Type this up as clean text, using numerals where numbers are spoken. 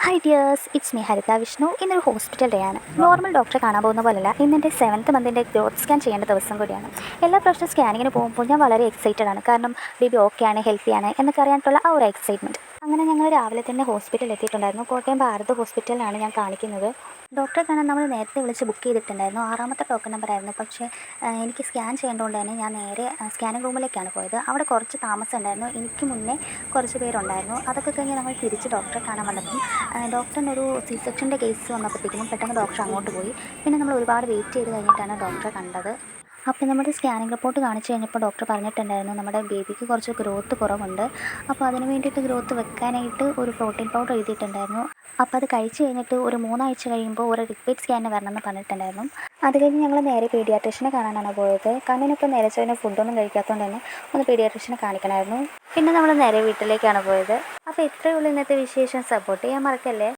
Hi dears, it's me ഹരിത വിഷ്ണു. ഇന്നൊരു hospital day ആണ്. Normal ഡോക്ടറെ കാണാൻ പോകുന്ന പോലെയല്ല, ഇന്നെൻ്റെ 7th മന്തിൻ്റെ ഗ്രോത്ത് സ്കാൻ ചെയ്യേണ്ട ദിവസം കൂടിയാണ്. എല്ലാ പ്രാവശ്യം സ്കാനിങ്ങിന് പോകുമ്പോൾ ഞാൻ വളരെ എക്സൈറ്റഡ് ആണ്. കാരണം ബേബി ഓക്കെയാണ്, ഹെൽത്തിയാണ് എന്നൊക്കെ അറിയാനുള്ള ആ ഒരു എക്സൈറ്റ്മെൻറ്റ്. അങ്ങനെ ഞങ്ങൾ രാവിലെ തന്നെ ഹോസ്പിറ്റലിൽ എത്തിയിട്ടുണ്ടായിരുന്നു. കോട്ടയം ഭാരത് ഹോസ്പിറ്റലിലാണ് ഞാൻ കാണിക്കുന്നത്. ഡോക്ടറെ കാണാൻ നമ്മൾ നേരത്തെ വിളിച്ച് ബുക്ക് ചെയ്തിട്ടുണ്ടായിരുന്നു. 6ാമത്തെ ടോക്കൺ നമ്പറായിരുന്നു. പക്ഷേ എനിക്ക് സ്കാൻ ചെയ്യേണ്ടതുകൊണ്ട് തന്നെ ഞാൻ നേരെ സ്കാനിങ് റൂമിലേക്കാണ് പോയത്. അവിടെ കുറച്ച് താമസം ഉണ്ടായിരുന്നു. എനിക്ക് മുന്നേ കുറച്ച് പേരുണ്ടായിരുന്നു. അതൊക്കെ കഴിഞ്ഞ് നമ്മൾ തിരിച്ച് ഡോക്ടറെ കാണാൻ വന്നപ്പം ഡോക്ടറിനൊരു സി സെക്ഷൻ്റെ കേസ് വന്നപ്പോഴത്തേക്കും പെട്ടെന്ന് ഡോക്ടർ അങ്ങോട്ട് പോയി. പിന്നെ നമ്മൾ ഒരുപാട് വെയിറ്റ് ചെയ്ത് കഴിഞ്ഞിട്ടാണ് ഡോക്ടറെ കണ്ടത്. അപ്പോൾ നമ്മുടെ സ്കാനിങ് റിപ്പോർട്ട് കാണിച്ച് കഴിഞ്ഞപ്പോൾ ഡോക്ടർ പറഞ്ഞിട്ടുണ്ടായിരുന്നു നമ്മുടെ ബേബിക്ക് കുറച്ച് ഗ്രോത്ത് കുറവുണ്ട്. അപ്പോൾ അതിന് വേണ്ടിയിട്ട് ഗ്രോത്ത് വെക്കാനായിട്ട് ഒരു പ്രോട്ടീൻ പൗഡർ എഴുതിയിട്ടുണ്ടായിരുന്നു. അപ്പോൾ അത് കഴിച്ച് കഴിഞ്ഞിട്ട് ഒരു 3 ആഴ്ച കഴിയുമ്പോൾ ഒരു റിപ്പീറ്റ് സ്കാനിന് വരണമെന്ന് പറഞ്ഞിട്ടുണ്ടായിരുന്നു. അത് കഴിഞ്ഞ് ഞങ്ങൾ നേരെ പീഡിയാട്രീഷനെ കാണാനാണ് പോയത്. കണ്ണിനിപ്പോൾ നേരത്തെ ഫുഡൊന്നും കഴിക്കാത്തതുകൊണ്ട് തന്നെ ഒന്ന് പീഡിയാട്രീഷനെ കാണിക്കണമായിരുന്നു. പിന്നെ നമ്മൾ നേരെ വീട്ടിലേക്കാണ് പോയത്. അപ്പോൾ ഇത്രയേ ഉള്ളൂ ഇന്നത്തെ വിശേഷം. സപ്പോർട്ട് ചെയ്യാൻ മറക്കല്ലേ.